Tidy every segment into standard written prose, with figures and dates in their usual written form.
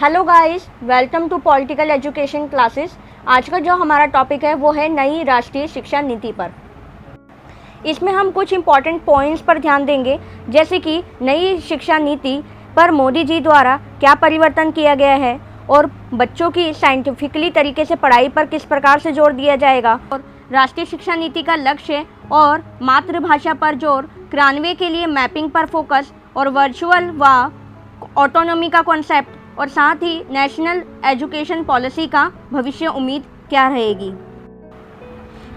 Hello guys, welcome to political education classes. आज का जो हमारा टॉपिक है वो है नई राष्ट्रीय शिक्षा नीति पर। इसमें हम कुछ इम्पॉर्टेंट पॉइंट्स पर ध्यान देंगे, जैसे कि नई शिक्षा नीति पर मोदी जी द्वारा क्या परिवर्तन किया गया है और बच्चों की साइंटिफिकली तरीके से पढ़ाई पर किस प्रकार से जोर दिया जाएगा, और राष्ट्रीय शिक्षा नीति का लक्ष्य और मातृभाषा पर जोर, क्रियान्वयन के लिए मैपिंग पर फोकस और वर्चुअल व ऑटोनॉमी का कॉन्सेप्ट, और साथ ही नेशनल एजुकेशन पॉलिसी का भविष्य उम्मीद क्या रहेगी।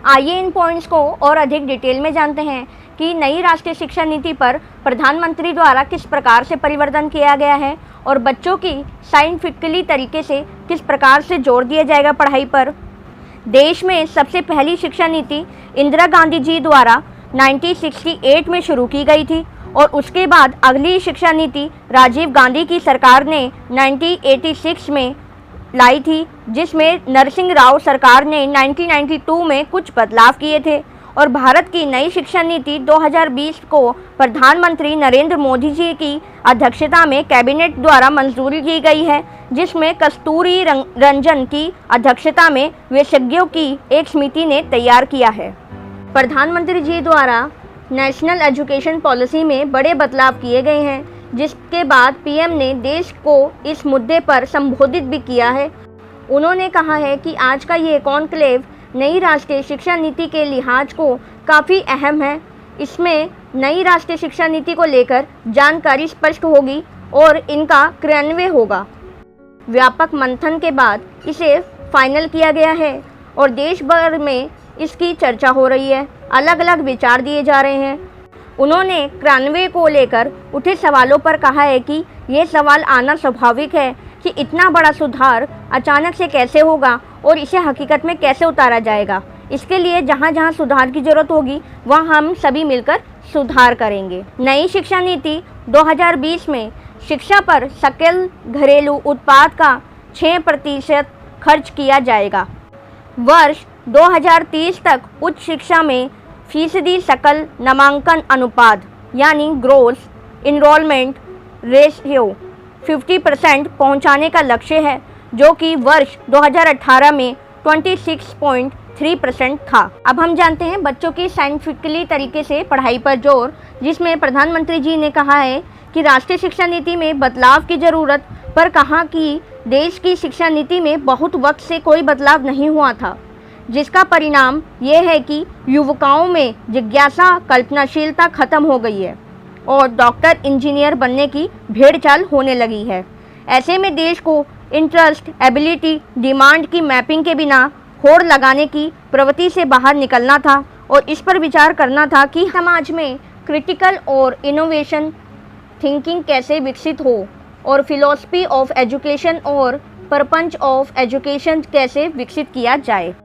आइए इन पॉइंट्स को और अधिक डिटेल में जानते हैं कि नई राष्ट्रीय शिक्षा नीति पर प्रधानमंत्री द्वारा किस प्रकार से परिवर्तन किया गया है और बच्चों की साइंटिफिकली तरीके से किस प्रकार से जोर दिया जाएगा पढ़ाई पर। देश में सबसे पहली शिक्षा नीति इंदिरा गांधी जी द्वारा 1968 में शुरू की गई थी और उसके बाद अगली शिक्षा नीति राजीव गांधी की सरकार ने 1986 में लाई थी, जिसमें नरसिंह राव सरकार ने 1992 में कुछ बदलाव किए थे। और भारत की नई शिक्षा नीति 2020 को प्रधानमंत्री नरेंद्र मोदी जी की अध्यक्षता में कैबिनेट द्वारा मंजूरी की गई है, जिसमें कस्तूरी रंजन की अध्यक्षता में विशेषज्ञों की एक समिति ने तैयार किया है। प्रधानमंत्री जी द्वारा नेशनल एजुकेशन पॉलिसी में बड़े बदलाव किए गए हैं, जिसके बाद पीएम ने देश को इस मुद्दे पर संबोधित भी किया है। उन्होंने कहा है कि आज का ये कॉन्क्लेव नई राष्ट्रीय शिक्षा नीति के लिहाज को काफ़ी अहम है। इसमें नई राष्ट्रीय शिक्षा नीति को लेकर जानकारी स्पष्ट होगी और इनका क्रियान्वयन होगा। व्यापक मंथन के बाद इसे फाइनल किया गया है और देश भर में इसकी चर्चा हो रही है, अलग अलग विचार दिए जा रहे हैं। उन्होंने क्रियान्वयन को लेकर उठे सवालों पर कहा है कि ये सवाल आना स्वाभाविक है कि इतना बड़ा सुधार अचानक से कैसे होगा और इसे हकीकत में कैसे उतारा जाएगा। इसके लिए जहाँ जहाँ सुधार की ज़रूरत होगी वहाँ हम सभी मिलकर सुधार करेंगे। नई शिक्षा नीति 2020 में शिक्षा पर सकल घरेलू उत्पाद का 6% खर्च किया जाएगा। वर्ष 2030 तक उच्च शिक्षा में फीसदी सकल नामांकन अनुपात यानी ग्रोस इनरोलमेंट रेशियो 50% पहुंचाने का लक्ष्य है, जो कि वर्ष 2018 में 26.3% था। अब हम जानते हैं बच्चों की साइंटिफिकली तरीके से पढ़ाई पर जोर, जिसमें प्रधानमंत्री जी ने कहा है कि राष्ट्रीय शिक्षा नीति में बदलाव की ज़रूरत पर कहा कि देश की शिक्षा नीति में बहुत वक्त से कोई बदलाव नहीं हुआ था, जिसका परिणाम ये है कि युवकों में जिज्ञासा, कल्पनाशीलता खत्म हो गई है और डॉक्टर, इंजीनियर बनने की भेड़ चाल होने लगी है। ऐसे में देश को इंटरेस्ट, एबिलिटी, डिमांड की मैपिंग के बिना होड़ लगाने की प्रवृत्ति से बाहर निकलना था और इस पर विचार करना था कि समाज में क्रिटिकल और इनोवेशन थिंकिंग कैसे विकसित हो और फिलॉसफी ऑफ एजुकेशन और परपंच ऑफ एजुकेशन कैसे विकसित किया जाए।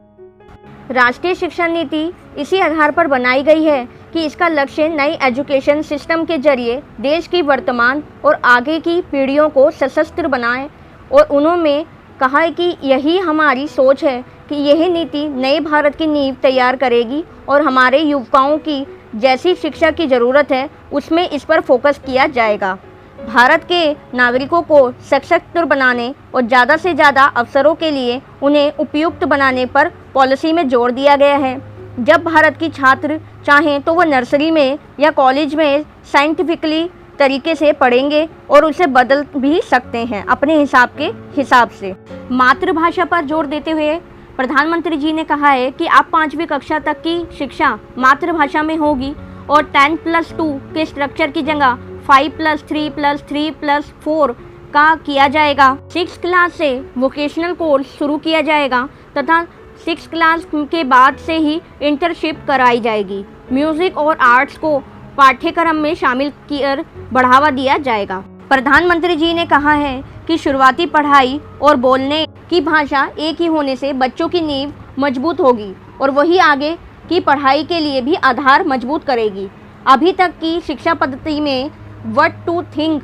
राष्ट्रीय शिक्षा नीति इसी आधार पर बनाई गई है कि इसका लक्ष्य नई एजुकेशन सिस्टम के जरिए देश की वर्तमान और आगे की पीढ़ियों को सशस्त्र बनाए, और उन्होंने कहा है कि यही हमारी सोच है कि यही नीति नए भारत की नींव तैयार करेगी और हमारे युवकों की जैसी शिक्षा की ज़रूरत है उसमें इस पर फोकस किया जाएगा। भारत के नागरिकों को सशक्त बनाने और ज़्यादा से ज़्यादा अवसरों के लिए उन्हें उपयुक्त बनाने पर पॉलिसी में जोर दिया गया है। जब भारत की छात्र चाहें तो वह नर्सरी में या कॉलेज में साइंटिफिकली तरीके से पढ़ेंगे और उसे बदल भी सकते हैं अपने हिसाब से। मातृभाषा पर जोर देते हुए प्रधानमंत्री जी ने कहा है कि अब 5वीं कक्षा तक की शिक्षा मातृभाषा में होगी और 10+2 के स्ट्रक्चर की जगह 5+3+3+4 का किया जाएगा। 6 क्लास से वोकेशनल कोर्स शुरू किया जाएगा तथा 6 क्लास के बाद से ही इंटर्नशिप कराई जाएगी। म्यूज़िक और आर्ट्स को पाठ्यक्रम में शामिल कर बढ़ावा दिया जाएगा। प्रधानमंत्री जी ने कहा है कि शुरुआती पढ़ाई और बोलने की भाषा एक ही होने से बच्चों की नींव मजबूत होगी और वही आगे की पढ़ाई के लिए भी आधार मजबूत करेगी। अभी तक की शिक्षा पद्धति में व्हाट टू थिंक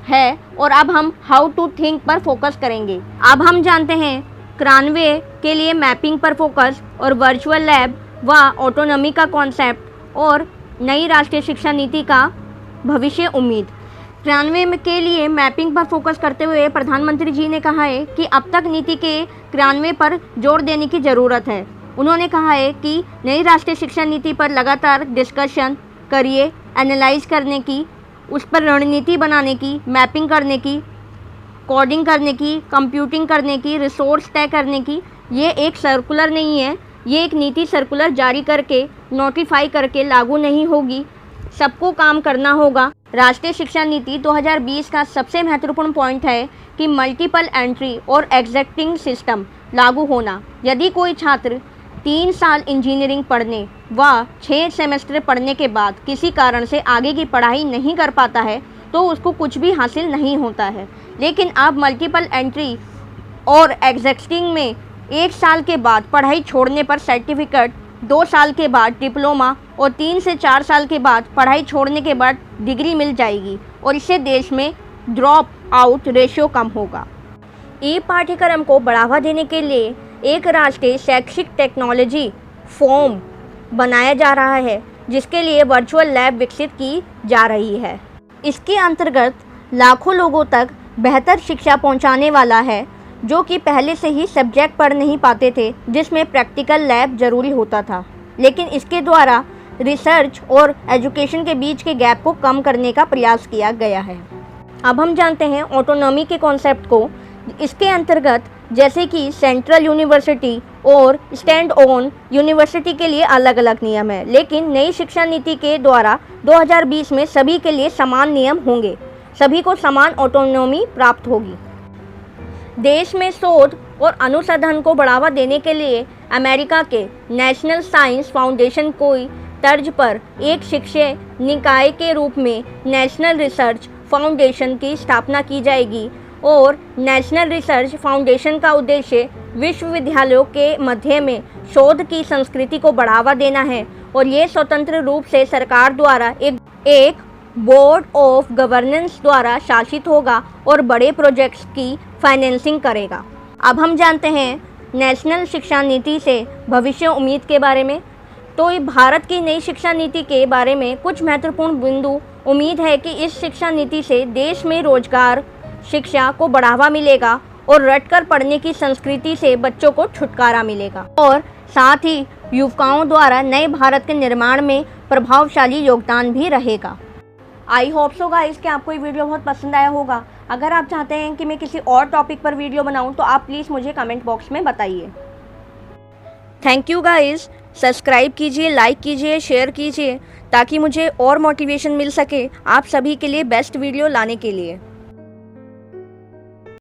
है और अब हम हाउ टू थिंक पर फोकस करेंगे। अब हम जानते हैं क्रियान्वयन के लिए मैपिंग पर फोकस और वर्चुअल लैब व ऑटोनॉमी का कॉन्सेप्ट और नई राष्ट्रीय शिक्षा नीति का भविष्य उम्मीद। क्रियान्वयन के लिए मैपिंग पर फोकस करते हुए प्रधानमंत्री जी ने कहा है कि अब तक नीति के क्रियान्वयन पर जोर देने की ज़रूरत है। उन्होंने कहा है कि नई राष्ट्रीय शिक्षा नीति पर लगातार डिस्कशन करिए, एनालाइज करने की, उस पर रणनीति बनाने की, मैपिंग करने की, कोडिंग करने की, कंप्यूटिंग करने की, रिसोर्स तय करने की। ये एक सर्कुलर नहीं है, ये एक नीति सर्कुलर जारी करके नोटिफाई करके लागू नहीं होगी, सबको काम करना होगा। राष्ट्रीय शिक्षा नीति 2020 का सबसे महत्वपूर्ण पॉइंट है कि मल्टीपल एंट्री और एग्जिस्टिंग सिस्टम लागू होना। यदि कोई छात्र 3 साल इंजीनियरिंग पढ़ने व 6 सेमेस्टर पढ़ने के बाद किसी कारण से आगे की पढ़ाई नहीं कर पाता है तो उसको कुछ भी हासिल नहीं होता है। लेकिन अब मल्टीपल एंट्री और एग्जिस्टिंग में 1 साल के बाद पढ़ाई छोड़ने पर सर्टिफिकेट, 2 साल के बाद डिप्लोमा और 3 से 4 साल के बाद पढ़ाई छोड़ने के बाद डिग्री मिल जाएगी और इससे देश में ड्रॉप आउट रेशियो कम होगा। ई पाठ्यक्रम को बढ़ावा देने के लिए एक राष्ट्रीय शैक्षिक टेक्नोलॉजी फोरम बनाया जा रहा है, जिसके लिए वर्चुअल लैब विकसित की जा रही है। इसके अंतर्गत लाखों लोगों तक बेहतर शिक्षा पहुंचाने वाला है, जो कि पहले से ही सब्जेक्ट पढ़ नहीं पाते थे, जिसमें प्रैक्टिकल लैब ज़रूरी होता था। लेकिन इसके द्वारा रिसर्च और एजुकेशन के बीच के गैप को कम करने का प्रयास किया गया है। अब हम जानते हैं ऑटोनॉमी के कॉन्सेप्ट को। इसके अंतर्गत जैसे कि सेंट्रल यूनिवर्सिटी और स्टैंड ऑन यूनिवर्सिटी के लिए अलग अलग नियम है, लेकिन नई शिक्षा नीति के द्वारा 2020 में सभी के लिए समान नियम होंगे, सभी को समान ऑटोनॉमी प्राप्त होगी। देश में शोध और अनुसंधान को बढ़ावा देने के लिए अमेरिका के नेशनल साइंस फाउंडेशन को तर्ज पर एक शिक्षण निकाय के रूप में नेशनल रिसर्च फाउंडेशन की स्थापना की जाएगी और नेशनल रिसर्च फाउंडेशन का उद्देश्य विश्वविद्यालयों के मध्य में शोध की संस्कृति को बढ़ावा देना है और ये स्वतंत्र रूप से सरकार द्वारा एक बोर्ड ऑफ गवर्नेंस द्वारा शासित होगा और बड़े प्रोजेक्ट्स की फाइनेंसिंग करेगा। अब हम जानते हैं नेशनल शिक्षा नीति से भविष्य उम्मीद के बारे में। तो भारत की नई शिक्षा नीति के बारे में कुछ महत्वपूर्ण बिंदु। उम्मीद है कि इस शिक्षा नीति से देश में रोजगार, शिक्षा को बढ़ावा मिलेगा और रटकर पढ़ने की संस्कृति से बच्चों को छुटकारा मिलेगा और साथ ही युवकाओं द्वारा नए भारत के निर्माण में प्रभावशाली योगदान भी रहेगा। आई होप सो गाइस कि आपको ये वीडियो बहुत पसंद आया होगा। अगर आप चाहते हैं कि मैं किसी और टॉपिक पर वीडियो बनाऊं तो आप प्लीज़ मुझे कमेंट बॉक्स में बताइए। Thank you guys. सब्सक्राइब कीजिए, लाइक कीजिए, शेयर कीजिए ताकि मुझे और मोटिवेशन मिल सके आप सभी के लिए बेस्ट वीडियो लाने के लिए।